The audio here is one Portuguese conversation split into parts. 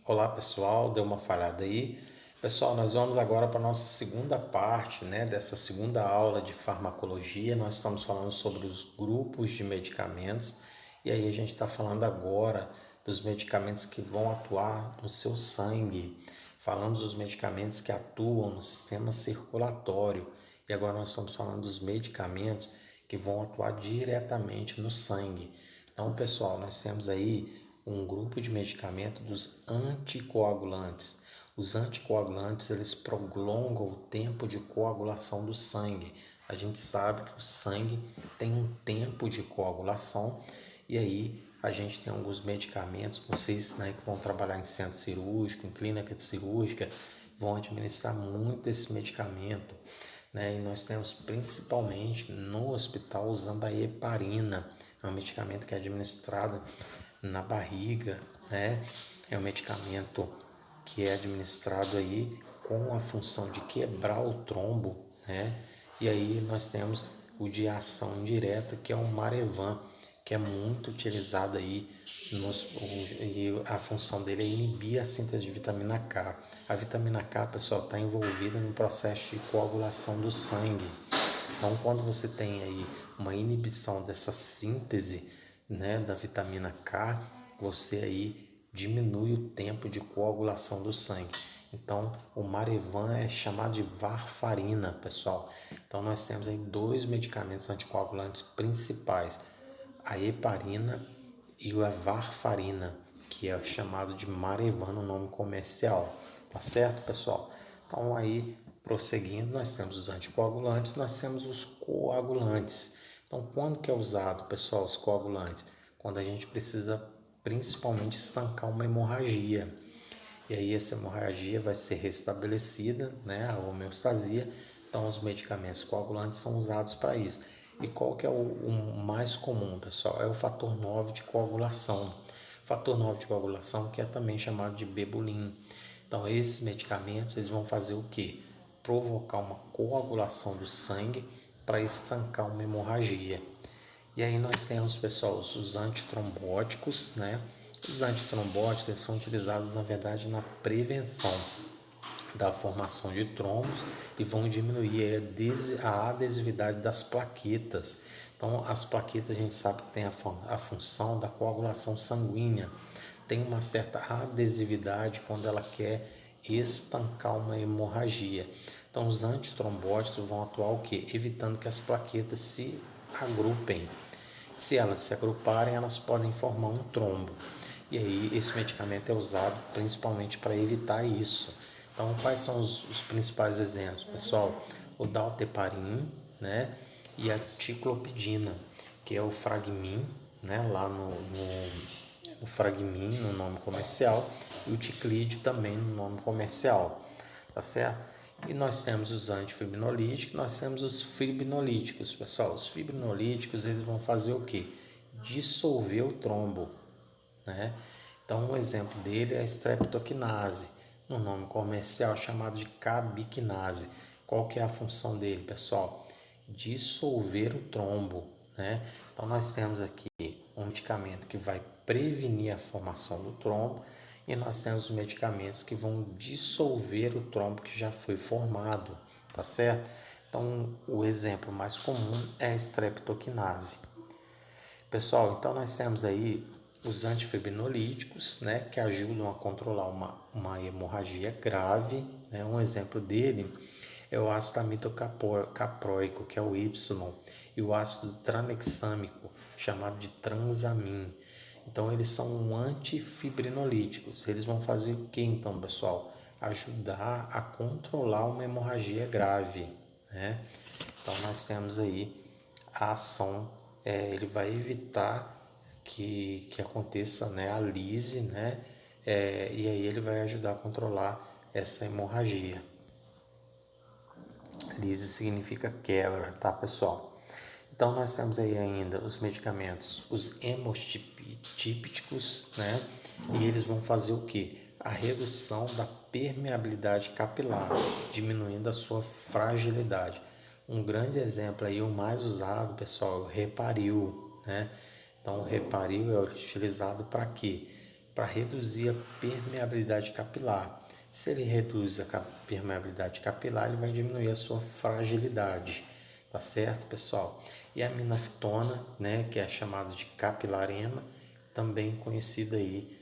Olá pessoal, deu uma falhada aí. Pessoal, nós vamos agora para a nossa segunda parte, dessa segunda aula de farmacologia. Nós estamos falando sobre os grupos de medicamentos e aí a gente está falando agora dos medicamentos que vão atuar no seu sangue. Falamos dos medicamentos que atuam no sistema circulatório e agora nós estamos falando dos medicamentos que vão atuar diretamente no sangue. Então, pessoal, nós temos aí um grupo de medicamento dos anticoagulantes. Os anticoagulantes, eles prolongam o tempo de coagulação do sangue. A gente sabe que o sangue tem um tempo de coagulação e aí a gente tem alguns medicamentos, vocês que vão trabalhar em centro cirúrgico, em clínica de cirúrgica, vão administrar muito esse medicamento. E nós temos principalmente no hospital usando a heparina, é um medicamento que é administrado na barriga, É um medicamento que é administrado aí com a função de quebrar o trombo, E aí nós temos o de ação indireta, que é o Marevan, que é muito utilizado aí e a função dele é inibir a síntese de vitamina K. A vitamina K, pessoal, está envolvida no processo de coagulação do sangue. Então, quando você tem aí uma inibição dessa síntese, da vitamina K, você aí diminui o tempo de coagulação do sangue. Então, o Marevan é chamado de varfarina, pessoal. Então, nós temos aí dois medicamentos anticoagulantes principais, a heparina e a varfarina, que é chamado de Marevan no nome comercial. Tá certo, pessoal? Então, aí, prosseguindo, nós temos os anticoagulantes, nós temos os coagulantes. Então, quando que é usado, pessoal, os coagulantes? Quando a gente precisa principalmente estancar uma hemorragia. E aí essa hemorragia vai ser restabelecida, a homeostasia. Então, os medicamentos coagulantes são usados para isso. E qual que é o mais comum, pessoal? É o fator 9 de coagulação. Fator 9 de coagulação, que é também chamado de bebulin. Então, esses medicamentos eles vão fazer o quê? Provocar uma coagulação do sangue para estancar uma hemorragia. E aí nós temos, pessoal, os antitrombóticos, Os antitrombóticos são utilizados, na verdade, na prevenção da formação de trombos e vão diminuir a adesividade das plaquetas. Então, as plaquetas a gente sabe que tem a função da coagulação sanguínea. Tem uma certa adesividade quando ela quer estancar uma hemorragia. Então, os antitrombóticos vão atuar o quê? Evitando que as plaquetas se agrupem. Se elas se agruparem, elas podem formar um trombo. E aí, esse medicamento é usado principalmente para evitar isso. Então, quais são os principais exemplos, pessoal? O dalteparin, E a ticlopidina, que é o Fragmin, lá no Fragmin, no nome comercial, e o ticlídeo também no nome comercial, tá certo? E nós temos os antifibrinolíticos, nós temos os fibrinolíticos, pessoal. Os fibrinolíticos, eles vão fazer o quê? Dissolver o trombo, Então, um exemplo dele é a streptokinase, no nome comercial chamado de cabiquinase. Qual que é a função dele, pessoal? Dissolver o trombo, Então, nós temos aqui um medicamento que vai prevenir a formação do trombo e nós temos medicamentos que vão dissolver o trombo que já foi formado, tá certo? Então, o exemplo mais comum é a streptokinase. Pessoal, então nós temos aí os antifibrinolíticos, que ajudam a controlar uma hemorragia grave, Um exemplo dele é o ácido amilocapróico, que é o Y, e o ácido tranexâmico, chamado de transamin. Então, eles são antifibrinolíticos. Eles vão fazer o que então, pessoal? Ajudar a controlar uma hemorragia grave, Então, nós temos aí a ação, ele vai evitar que aconteça a lise, E aí ele vai ajudar a controlar essa hemorragia. Lise significa quebra, tá, pessoal? Então, nós temos aí ainda os medicamentos, os hemotípicos, E eles vão fazer o quê? A redução da permeabilidade capilar, diminuindo a sua fragilidade. Um grande exemplo aí, o mais usado, pessoal, é o Heparil, Então, o Heparil é utilizado para quê? para reduzir a permeabilidade capilar. Se ele reduz a permeabilidade capilar, ele vai diminuir a sua fragilidade, tá certo, pessoal? E a minafitona, né, que é chamada de capilarema, também conhecida aí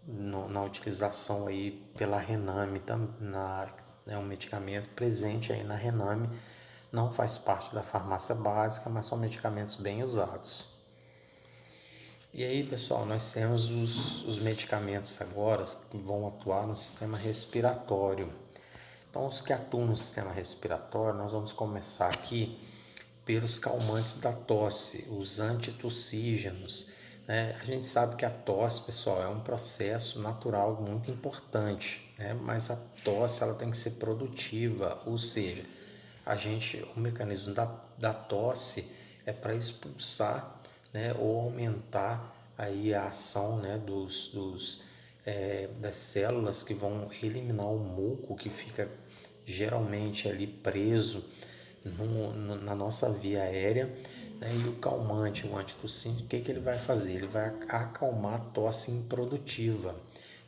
na utilização aí pela Rename, é um medicamento presente aí na Rename, não faz parte da farmácia básica, mas são medicamentos bem usados. E aí, pessoal, nós temos os medicamentos agora que vão atuar no sistema respiratório. Então, os que atuam no sistema respiratório, nós vamos começar aqui pelos calmantes da tosse, os antitussígenos, né? A gente sabe que a tosse, pessoal, é um processo natural muito importante, né? Mas a tosse ela tem que ser produtiva, ou seja, o mecanismo da tosse é para expulsar, né, ou aumentar aí a ação, né, das células que vão eliminar o muco que fica geralmente ali preso na nossa via aérea, né? E o calmante, o antitussígeno, o que ele vai fazer? Ele vai acalmar a tosse improdutiva.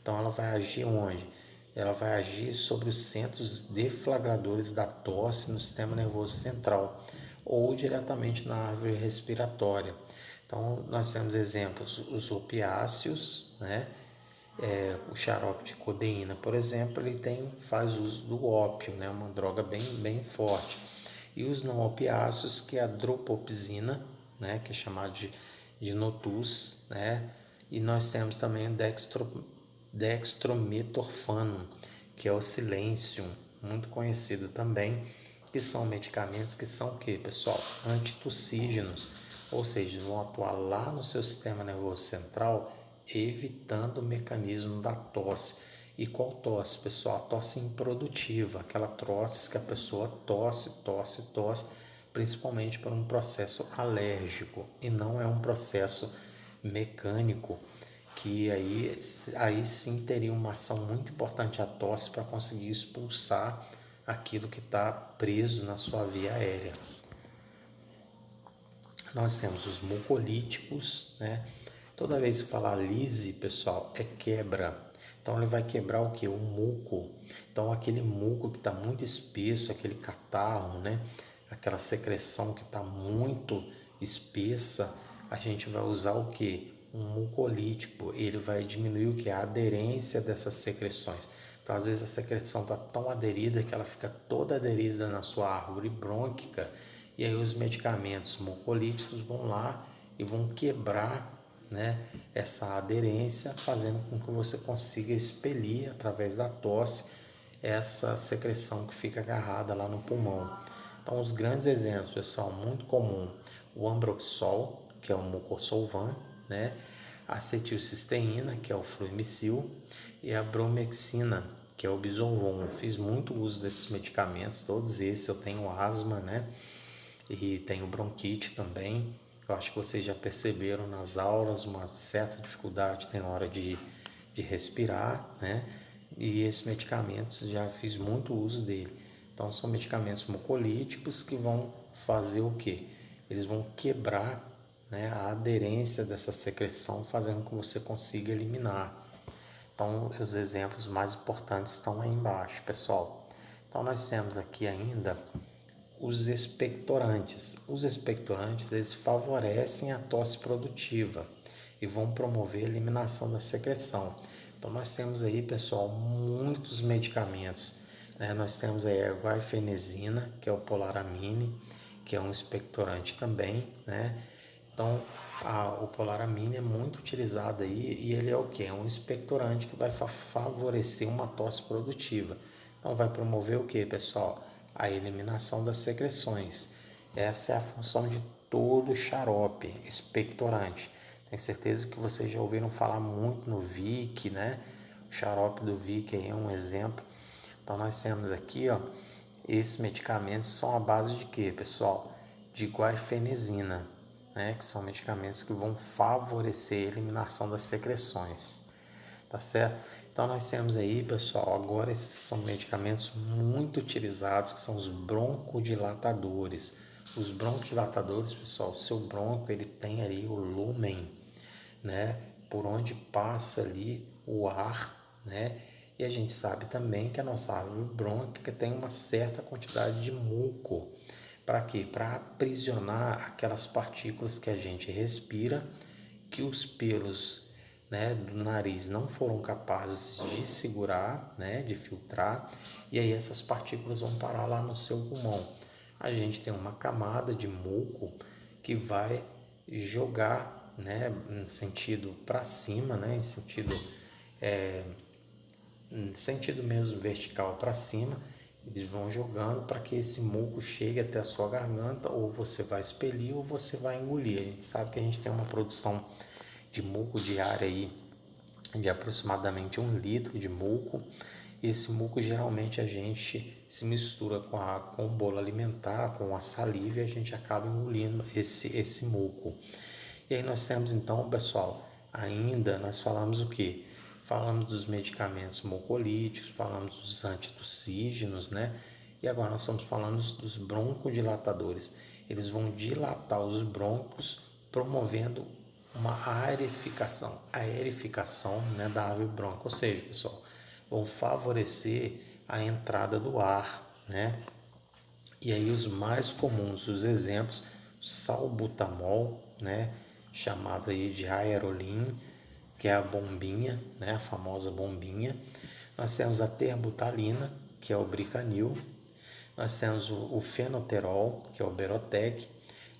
Então ela vai agir onde? Ela vai agir sobre os centros deflagradores da tosse no sistema nervoso central ou diretamente na árvore respiratória. Então nós temos exemplos, os opiáceos, né? O xarope de codeína, por exemplo, ele faz uso do ópio, né? Uma droga bem forte. E os não opiáceos, que é a dropopsina, né? Que é chamado de Notus, né? E nós temos também o dextrometorfano, que é o Silêncio, muito conhecido também, que são medicamentos que são o que, pessoal? Antitussígenos, ou seja, vão atuar lá no seu sistema nervoso central, evitando o mecanismo da tosse. E qual tosse, pessoal? A tosse improdutiva, aquela tosse que a pessoa tosse, principalmente por um processo alérgico, e não é um processo mecânico, que aí sim teria uma ação muito importante a tosse para conseguir expulsar aquilo que está preso na sua via aérea. Nós temos os mucolíticos, né? Toda vez que falar lise, pessoal, é quebra. Então ele vai quebrar o que? O muco. Então aquele muco que está muito espesso, aquele catarro, né? Aquela secreção que está muito espessa, a gente vai usar o que? Um mucolítico. Ele vai diminuir o que? A aderência dessas secreções. Então às vezes a secreção está tão aderida que ela fica toda aderida na sua árvore brônquica, e aí os medicamentos mucolíticos vão lá e vão quebrar, né, essa aderência, fazendo com que você consiga expelir através da tosse essa secreção que fica agarrada lá no pulmão. Então os grandes exemplos, pessoal, muito comum, o ambroxol, que é o mucosolvan, né, a acetilcisteína, que é o fluimicil, e a bromexina, que é o bisolvon. Eu fiz muito uso desses medicamentos, todos esses. Eu tenho asma, né, e tenho bronquite também. Eu acho que vocês já perceberam nas aulas uma certa dificuldade tem na hora de respirar, né? E esses medicamentos já fiz muito uso dele. Então são medicamentos mucolíticos que vão fazer o quê? Eles vão quebrar, né, a aderência dessa secreção, fazendo com que você consiga eliminar. Então os exemplos mais importantes estão aí embaixo, pessoal. Então nós temos aqui ainda os expectorantes. Os expectorantes, eles favorecem a tosse produtiva e vão promover a eliminação da secreção. Então nós temos aí, pessoal, muitos medicamentos, né? Nós temos aí a guaifenazina, que é o polaramine, que é um expectorante também, né? Então o polaramine é muito utilizado aí, e ele é o que? É um expectorante que vai favorecer uma tosse produtiva. Então vai promover o que, pessoal? A eliminação das secreções. Essa é a função de todo xarope expectorante. Tenho certeza que vocês já ouviram falar muito no Vic, né? O xarope do Vic aí é um exemplo. Então nós temos aqui, ó, esses medicamentos são à base de quê, pessoal? De guaifenazina, né? Que são medicamentos que vão favorecer a eliminação das secreções, tá certo? Então nós temos aí, pessoal, agora esses são medicamentos muito utilizados, que são os broncodilatadores. Os broncodilatadores, pessoal, o seu bronco ele tem ali o lúmen, né, por onde passa ali o ar, né? E a gente sabe também que a nossa árvore brônquica tem uma certa quantidade de muco. Para quê? Para aprisionar aquelas partículas que a gente respira, que os pelos, né, do nariz não foram capazes de segurar, né, de filtrar, e aí essas partículas vão parar lá no seu pulmão. A gente tem uma camada de muco que vai jogar, né, em sentido para cima, né, em sentido mesmo vertical para cima. Eles vão jogando para que esse muco chegue até a sua garganta, ou você vai expelir ou você vai engolir. A gente sabe que a gente tem uma produção de muco diária aí de aproximadamente 1 litro de muco. Esse muco geralmente a gente se mistura com o bolo alimentar, com a saliva, e a gente acaba engolindo esse muco. E aí nós temos então, pessoal, ainda nós falamos o que? Falamos dos medicamentos mucolíticos, falamos dos antitussígenos, né? E agora nós estamos falando dos broncodilatadores. Eles vão dilatar os brônquios, promovendo uma aerificação, né, da árvore brônquica. Ou seja, pessoal, vão favorecer a entrada do ar, né? E aí os mais comuns, os exemplos, salbutamol, né, chamado aí de aerolim, que é a bombinha, né, a famosa bombinha. Nós temos a terbutalina, que é o Bricanil. Nós temos o fenoterol, que é o Berotec.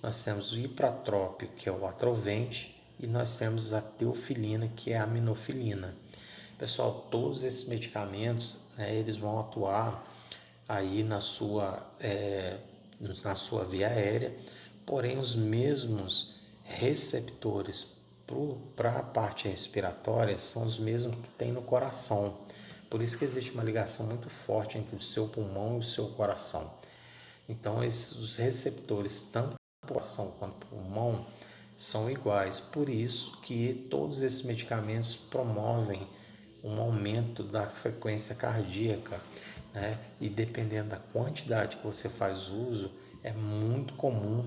Nós temos o ipratrópio, que é o Atrovent. E nós temos a teofilina, que é a aminofilina. Pessoal, todos esses medicamentos, né, eles vão atuar aí na sua via aérea, porém os mesmos receptores para a parte respiratória são os mesmos que tem no coração. Por isso que existe uma ligação muito forte entre o seu pulmão e o seu coração. Então, os receptores, tanto para o coração quanto para o pulmão, são iguais. Por isso que todos esses medicamentos promovem um aumento da frequência cardíaca, né? E dependendo da quantidade que você faz uso, é muito comum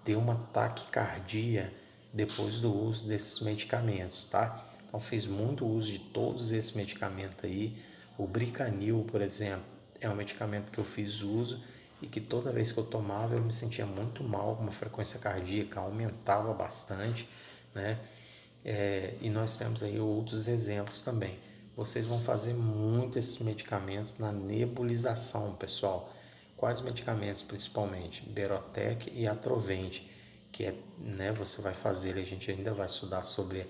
ter uma taquicardia depois do uso desses medicamentos, tá? Então fiz muito uso de todos esses medicamentos aí. O Bricanil, por exemplo, é um medicamento que eu fiz uso e que toda vez que eu tomava eu me sentia muito mal, uma frequência cardíaca aumentava bastante, né? E nós temos aí outros exemplos também. Vocês vão fazer muito esses medicamentos na nebulização, pessoal. Quais medicamentos principalmente? Berotec e Atrovent, que é, né, você vai fazer, a gente ainda vai estudar sobre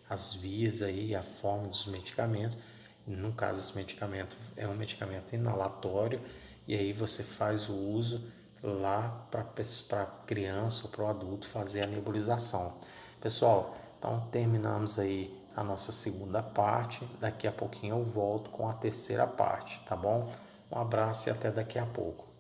as vias aí, a forma dos medicamentos. No caso, esse medicamento é um medicamento inalatório, e aí você faz o uso lá para a criança ou para o adulto fazer a nebulização. Pessoal, então terminamos aí a nossa segunda parte. Daqui a pouquinho eu volto com a terceira parte, tá bom? Um abraço e até daqui a pouco.